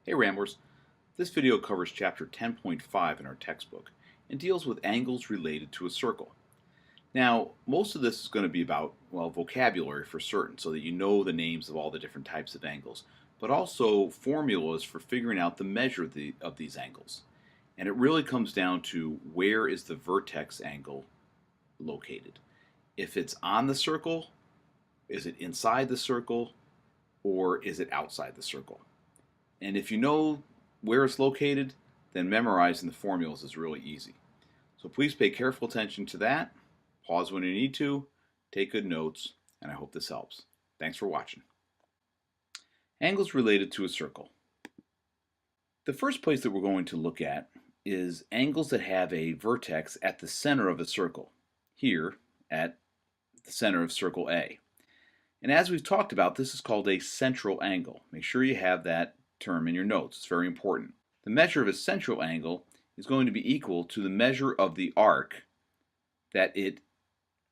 Hey Ramblers, this video covers chapter 10.5 in our textbook and deals with angles related to a circle. Now, most of this is going to be about, well, vocabulary for certain, so that you know the names of all the different types of angles, but also formulas for figuring out the measure of these angles. And it really comes down to where is the vertex angle located. If it's on the circle, is it inside the circle, or is it outside the circle? And if you know where it's located, then memorizing the formulas is really easy. So please pay careful attention to that. Pause when you need to, take good notes, and I hope this helps. Thanks for watching. Angles related to a circle. The first place that we're going to look at is angles that have a vertex at the center of a circle, here at the center of circle A. And as we've talked about, this is called a central angle. Make sure you have that term in your notes. It's very important. The measure of a central angle is going to be equal to the measure of the arc that it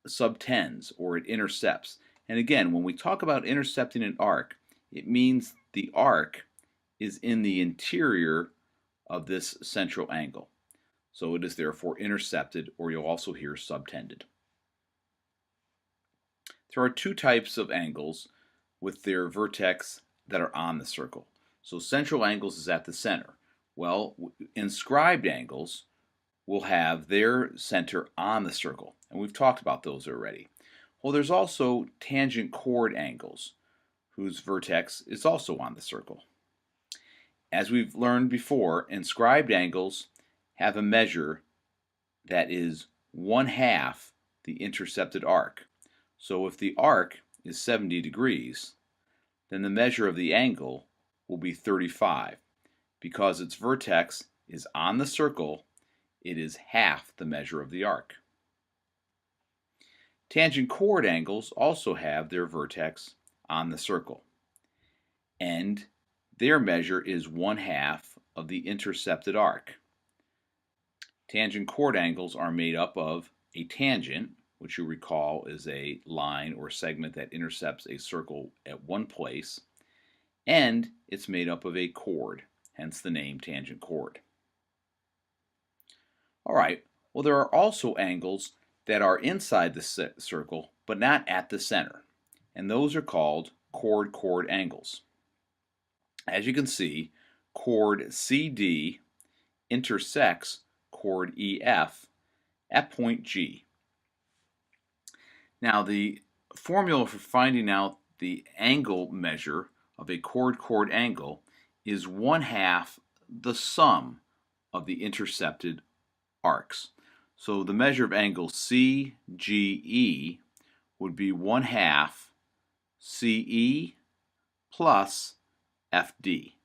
subtends or it intercepts. And again, when we talk about intercepting an arc, it means the arc is in the interior of this central angle. So it is therefore intercepted, or you'll also hear subtended. There are two types of angles with their vertex that are on the circle. So central angles is at the center. Well, inscribed angles will have their center on the circle, and we've talked about those already. Well, there's also tangent chord angles, whose vertex is also on the circle. As we've learned before, inscribed angles have a measure that is 1/2 the intercepted arc. So if the arc is 70 degrees, then the measure of the angle will be 35. Because its vertex is on the circle, it is half the measure of the arc. Tangent chord angles also have their vertex on the circle, and their measure is 1/2 of the intercepted arc. Tangent chord angles are made up of a tangent, which you recall is a line or segment that intercepts a circle at one place, and it's made up of a chord, hence the name tangent chord. Alright, well, there are also angles that are inside the circle but not at the center, and those are called chord angles. As you can see, chord CD intersects chord EF at point G. Now, the formula for finding out the angle measure of a chord angle is 1/2 the sum of the intercepted arcs. So the measure of angle CGE would be 1/2 CE plus FD.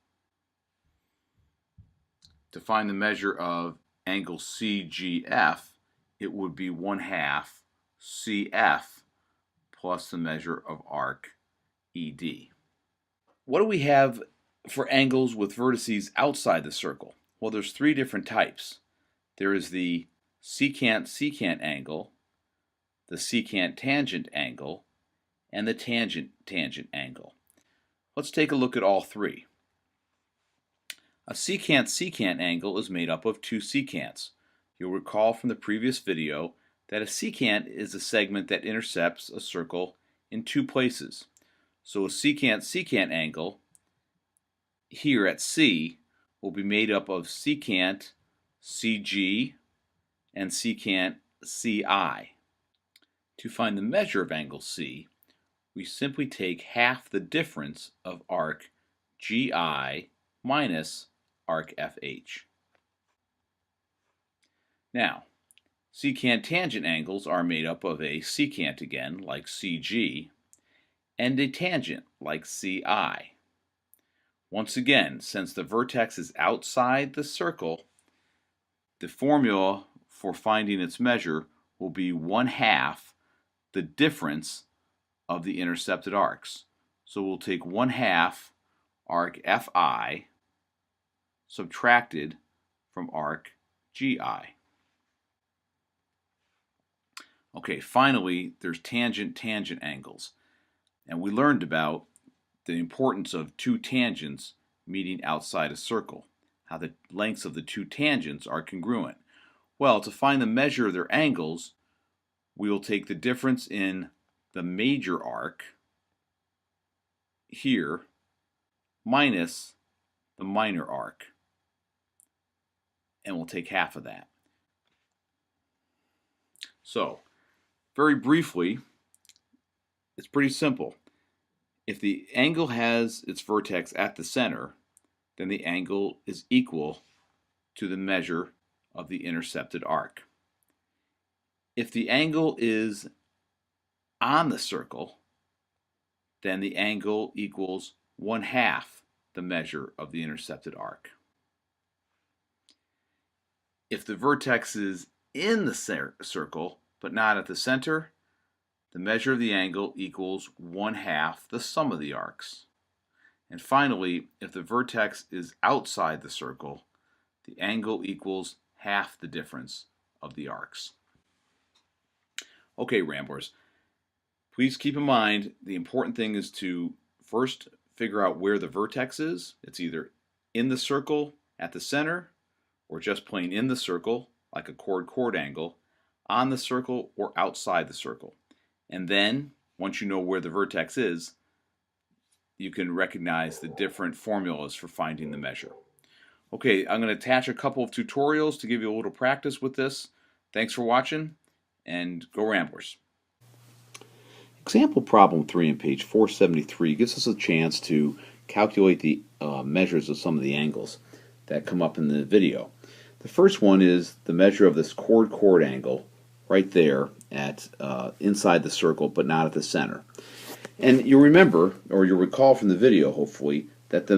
To find the measure of angle CGF, it would be 1/2 CF plus the measure of arc ED. What do we have for angles with vertices outside the circle? Well, there's three different types. There is the secant-secant angle, the secant-tangent angle, and the tangent-tangent angle. Let's take a look at all three. A secant-secant angle is made up of two secants. You'll recall from the previous video that a secant is a segment that intercepts a circle in two places. So a secant-secant angle here at C will be made up of secant CG and secant CI. To find the measure of angle C, we simply take half the difference of arc GI minus arc FH. Now, secant-tangent angles are made up of a secant again, like CG, and a tangent, like CI. Once again, since the vertex is outside the circle, the formula for finding its measure will be 1/2 the difference of the intercepted arcs. So we'll take 1/2 arc FI subtracted from arc GI. Okay, finally, there's tangent-tangent angles. And we learned about the importance of two tangents meeting outside a circle, how the lengths of the two tangents are congruent. Well, to find the measure of their angles, we will take the difference in the major arc here minus the minor arc, and we'll take half of that. So, very briefly, it's pretty simple. If the angle has its vertex at the center, then the angle is equal to the measure of the intercepted arc. If the angle is on the circle, then the angle equals 1/2 the measure of the intercepted arc. If the vertex is in the circle, but not at the center, the measure of the angle equals 1/2 the sum of the arcs. And finally, if the vertex is outside the circle, the angle equals half the difference of the arcs. Okay, Ramblers, please keep in mind the important thing is to first figure out where the vertex is. It's either in the circle at the center, or just plain in the circle, like a chord angle, on the circle, or outside the circle. And then, once you know where the vertex is, you can recognize the different formulas for finding the measure. Okay, I'm going to attach a couple of tutorials to give you a little practice with this. Thanks for watching, and go Ramblers. Example problem 3 on page 473 gives us a chance to calculate the measures of some of the angles that come up in the video. The first one is the measure of this chord angle right there at inside the circle, but not at the center. And you'll remember, or you'll recall from the video, hopefully, that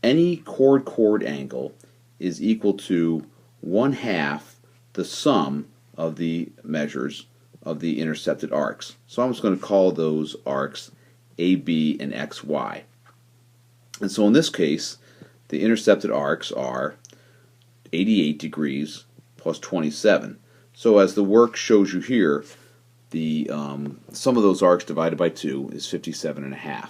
any chord angle is equal to 1/2 the sum of the measures of the intercepted arcs. So I'm just going to call those arcs AB and XY. And so in this case, the intercepted arcs are 88 degrees plus 27. So as the work shows you here, the sum of those arcs divided by 2 is 57.5.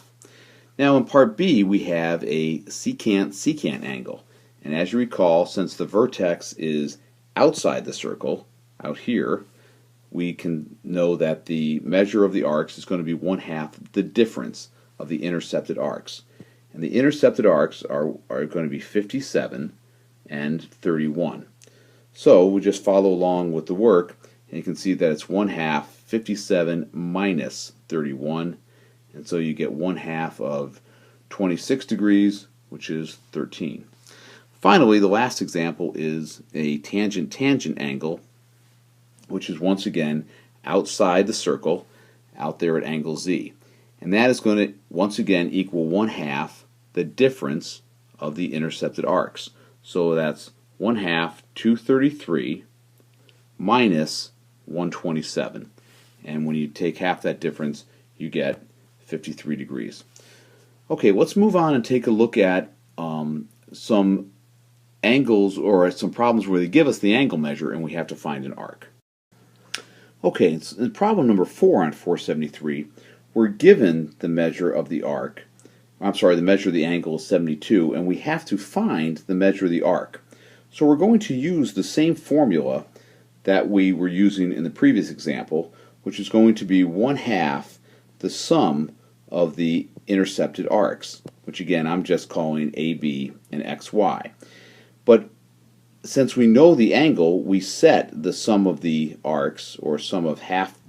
Now in part B we have a secant-secant angle. And as you recall, since the vertex is outside the circle, out here, we can know that the measure of the arcs is going to be 1/2 the difference of the intercepted arcs. And the intercepted arcs are going to be 57 and 31. So we just follow along with the work, and you can see that it's 1/2 57 minus 31, and so you get 1/2 of 26 degrees, which is 13. Finally, the last example is a tangent-tangent angle, which is once again outside the circle, out there at angle Z. And that is going to once again equal 1/2 the difference of the intercepted arcs. So that's 1/2 233 minus 127. And when you take half that difference, you get 53 degrees. Okay, let's move on and take a look at some angles or some problems where they give us the angle measure and we have to find an arc. Okay, in problem number 4 on 473, we're given the measure of the arc. The measure of the angle is 72, and we have to find the measure of the arc. So we're going to use the same formula that we were using in the previous example, which is going to be 1/2 the sum of the intercepted arcs, which again I'm just calling AB and XY. But since we know the angle, we set the sum of the arcs, or sum of half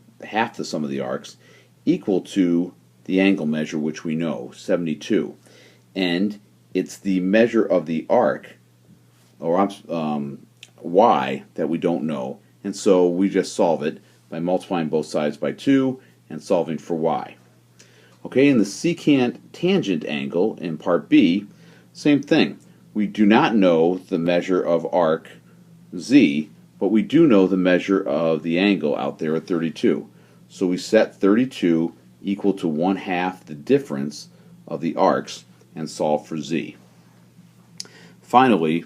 the sum of the arcs, equal to the angle measure, which we know, 72. And it's the measure of the arc, or y, that we don't know. And so we just solve it by multiplying both sides by 2 and solving for y. Okay, in the secant-tangent angle in part B, same thing. We do not know the measure of arc Z, but we do know the measure of the angle out there at 32. So we set 32 equal to 1/2 the difference of the arcs and solve for Z. Finally,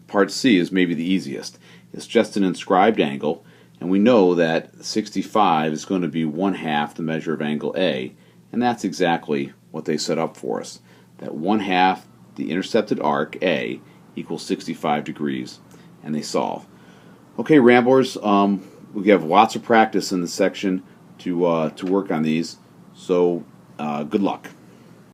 part C is maybe the easiest. It's just an inscribed angle, and we know that 65 is going to be 1/2 the measure of angle A, and that's exactly what they set up for us. That 1/2 the intercepted arc, A, equals 65 degrees, and they solve. Okay, Ramblers, we have lots of practice in this section to work on these, so good luck.